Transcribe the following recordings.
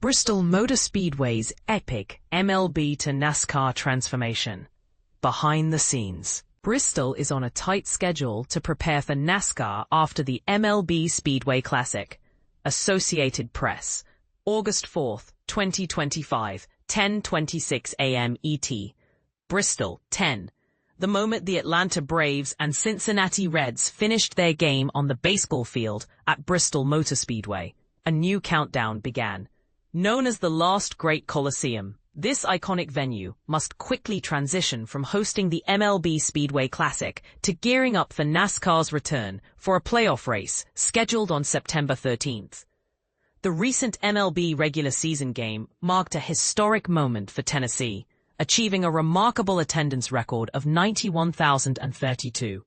Bristol Motor Speedway's epic MLB to NASCAR transformation. Behind the scenes. Bristol is on a tight schedule to prepare for NASCAR after the MLB Speedway Classic. Associated Press. August 4, 2025, 10:26 a.m. ET. Bristol, 10. The moment the Atlanta Braves and Cincinnati Reds finished their game on the baseball field at Bristol Motor Speedway, a new countdown began. Known as the Last Great Colosseum, this iconic venue must quickly transition from hosting the MLB Speedway Classic to gearing up for NASCAR's return for a playoff race scheduled on September 13th. The recent MLB regular season game marked a historic moment for Tennessee, achieving a remarkable attendance record of 91,032.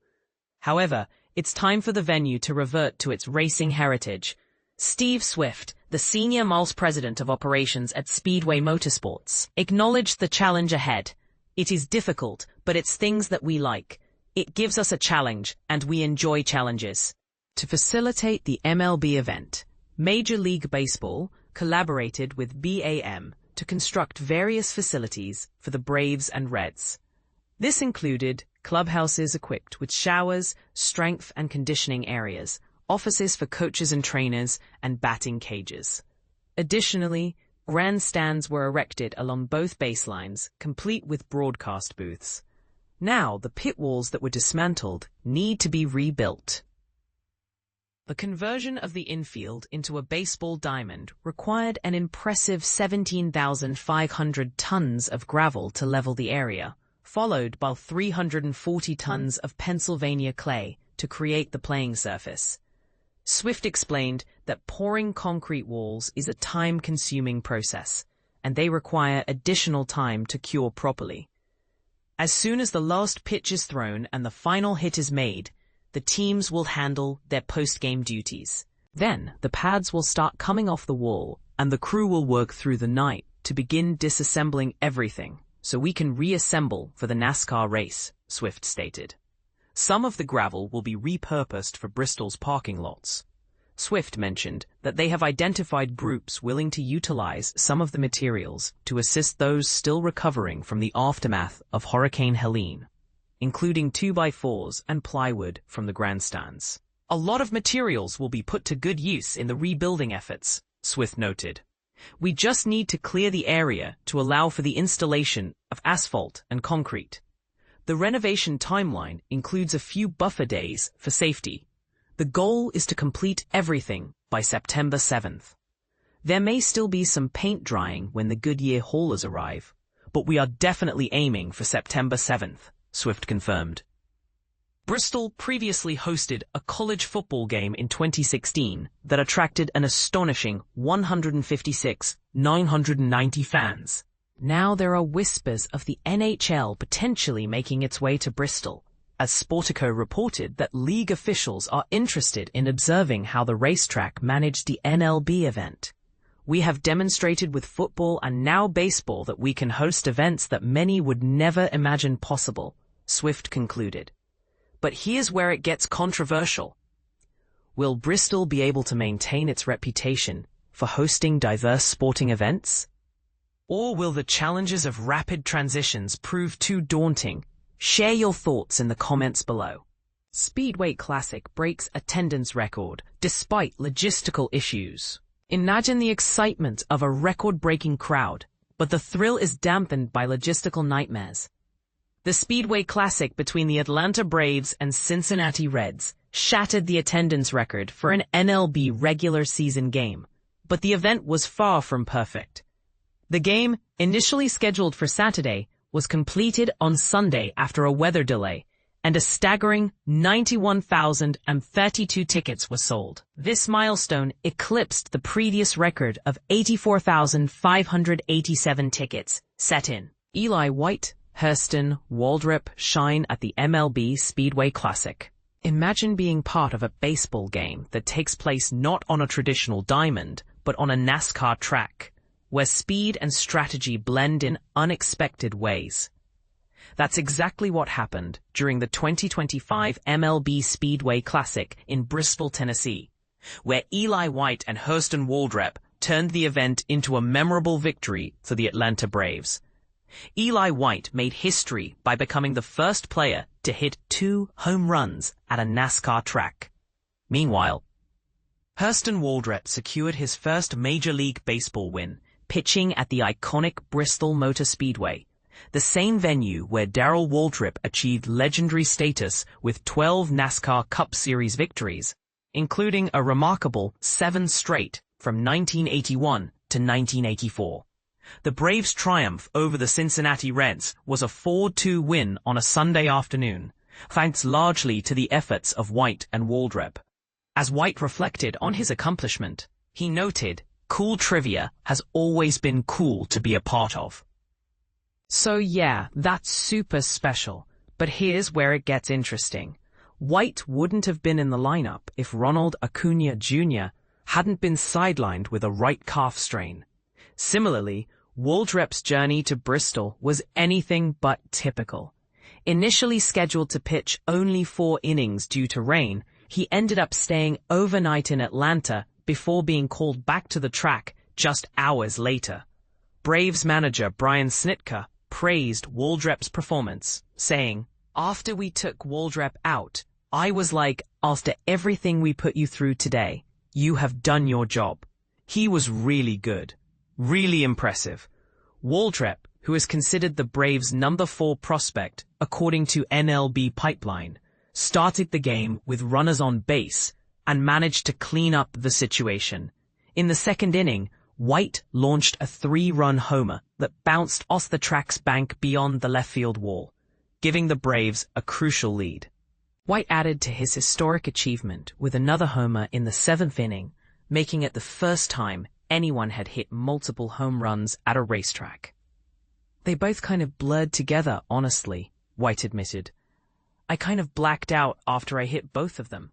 However, it's time for the venue to revert to its racing heritage. Steve Swift, the Senior Vice President of Operations at Speedway Motorsports, acknowledged the challenge ahead. It is difficult, but it's things that we like. It gives us a challenge, and we enjoy challenges. To facilitate the MLB event, Major League Baseball collaborated with BAM to construct various facilities for the Braves and Reds. This included clubhouses equipped with showers, strength and conditioning areas, offices for coaches and trainers, and batting cages. Additionally, grandstands were erected along both baselines, complete with broadcast booths. Now, the pit walls that were dismantled need to be rebuilt. The conversion of the infield into a baseball diamond required an impressive 17,500 tons of gravel to level the area, followed by 340 tons of Pennsylvania clay to create the playing surface. Swift explained that pouring concrete walls is a time-consuming process, and they require additional time to cure properly. As soon as the last pitch is thrown and the final hit is made, the teams will handle their post-game duties. Then, the pads will start coming off the wall, and the crew will work through the night to begin disassembling everything, so we can reassemble for the NASCAR race, Swift stated. Some of the gravel will be repurposed for Bristol's parking lots. Swift mentioned that they have identified groups willing to utilize some of the materials to assist those still recovering from the aftermath of Hurricane Helene, including 2x4s and plywood from the grandstands. A lot of materials will be put to good use in the rebuilding efforts, Swift noted. We just need to clear the area to allow for the installation of asphalt and concrete. The renovation timeline includes a few buffer days for safety. The goal is to complete everything by September 7th. There may still be some paint drying when the Goodyear haulers arrive, but we are definitely aiming for September 7th, Swift confirmed. Bristol previously hosted a college football game in 2016 that attracted an astonishing 156,990 fans. Now there are whispers of the NHL potentially making its way to Bristol, as Sportico reported that league officials are interested in observing how the racetrack managed the MLB event. We have demonstrated with football and now baseball that we can host events that many would never imagine possible, Swift concluded. But here's where it gets controversial. Will Bristol be able to maintain its reputation for hosting diverse sporting events? Or will the challenges of rapid transitions prove too daunting? Share your thoughts in the comments below. Speedway Classic breaks attendance record despite logistical issues. Imagine the excitement of a record-breaking crowd, but the thrill is dampened by logistical nightmares. The Speedway Classic between the Atlanta Braves and Cincinnati Reds shattered the attendance record for an MLB regular season game, but the event was far from perfect. The game, initially scheduled for Saturday, was completed on Sunday after a weather delay, and a staggering 91,032 tickets were sold. This milestone eclipsed the previous record of 84,587 tickets set in. Eli White, Hurston, Waldrep shine at the MLB Speedway Classic. Imagine being part of a baseball game that takes place not on a traditional diamond, but on a NASCAR track, where speed and strategy blend in unexpected ways. That's exactly what happened during the 2025 MLB Speedway Classic in Bristol, Tennessee, where Eli White and Hurston Waldrep turned the event into a memorable victory for the Atlanta Braves. Eli White made history by becoming the first player to hit 2 home runs at a NASCAR track. Meanwhile, Hurston Waldrep secured his first Major League Baseball win, pitching at the iconic Bristol Motor Speedway, the same venue where Darrell Waldrep achieved legendary status with 12 NASCAR Cup Series victories, including a remarkable 7 straight from 1981 to 1984. The Braves' triumph over the Cincinnati Reds was a 4-2 win on a Sunday afternoon, thanks largely to the efforts of White and Waldrep. As White reflected on his accomplishment, he noted, "Cool trivia has always been cool to be a part of." So yeah, that's super special, but here's where it gets interesting. White wouldn't have been in the lineup if Ronald Acuna Jr. hadn't been sidelined with a right calf strain. Similarly, Waldrep's journey to Bristol was anything but typical. Initially scheduled to pitch only 4 innings due to rain, he ended up staying overnight in Atlanta before being called back to the track just hours later. Braves manager Brian Snitker praised Waldrep's performance, saying, "After we took Waldrep out, I was like, after everything we put you through today, you have done your job. He was really good. Really impressive." Waldrep, who is considered the Braves' number 4 prospect, according to MLB Pipeline, started the game with runners on base and managed to clean up the situation. In the second inning, White launched a 3-run homer that bounced off the track's bank beyond the left field wall, giving the Braves a crucial lead. White added to his historic achievement with another homer in the 7th inning, making it the first time anyone had hit multiple home runs at a racetrack. "They both kind of blurred together, honestly," White admitted. "I kind of blacked out after I hit both of them."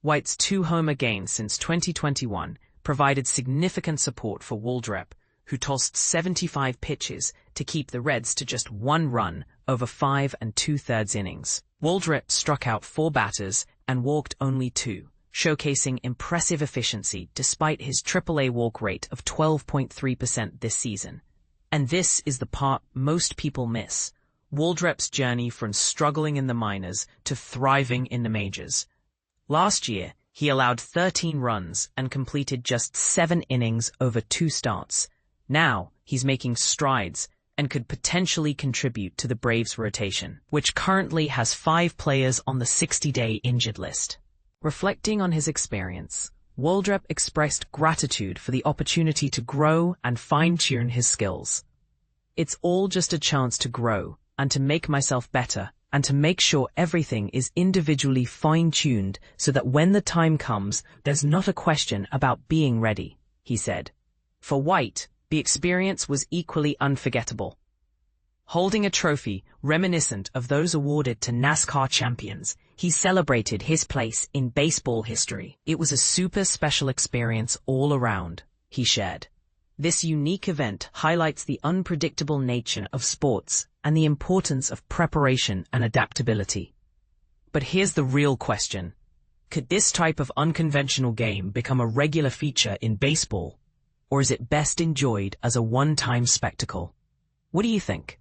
White's 2-homer gains since 2021 provided significant support for Waldrep, who tossed 75 pitches to keep the Reds to just 1 run over 5 2/3 innings. Waldrep struck out 4 batters and walked only 2, showcasing impressive efficiency despite his AAA walk rate of 12.3% this season. And this is the part most people miss: Waldrep's journey from struggling in the minors to thriving in the majors. Last year, he allowed 13 runs and completed just 7 innings over 2 starts. Now, he's making strides and could potentially contribute to the Braves' rotation, which currently has 5 players on the 60-day injured list. Reflecting on his experience, Waldrep expressed gratitude for the opportunity to grow and fine-tune his skills. "It's all just a chance to grow and to make myself better and to make sure everything is individually fine-tuned so that when the time comes, there's not a question about being ready," he said. For White, the experience was equally unforgettable. Holding a trophy reminiscent of those awarded to NASCAR champions, he celebrated his place in baseball history. "It was a super special experience all around," he shared. This unique event highlights the unpredictable nature of sports and the importance of preparation and adaptability. But here's the real question. Could this type of unconventional game become a regular feature in baseball, or is it best enjoyed as a one-time spectacle? What do you think?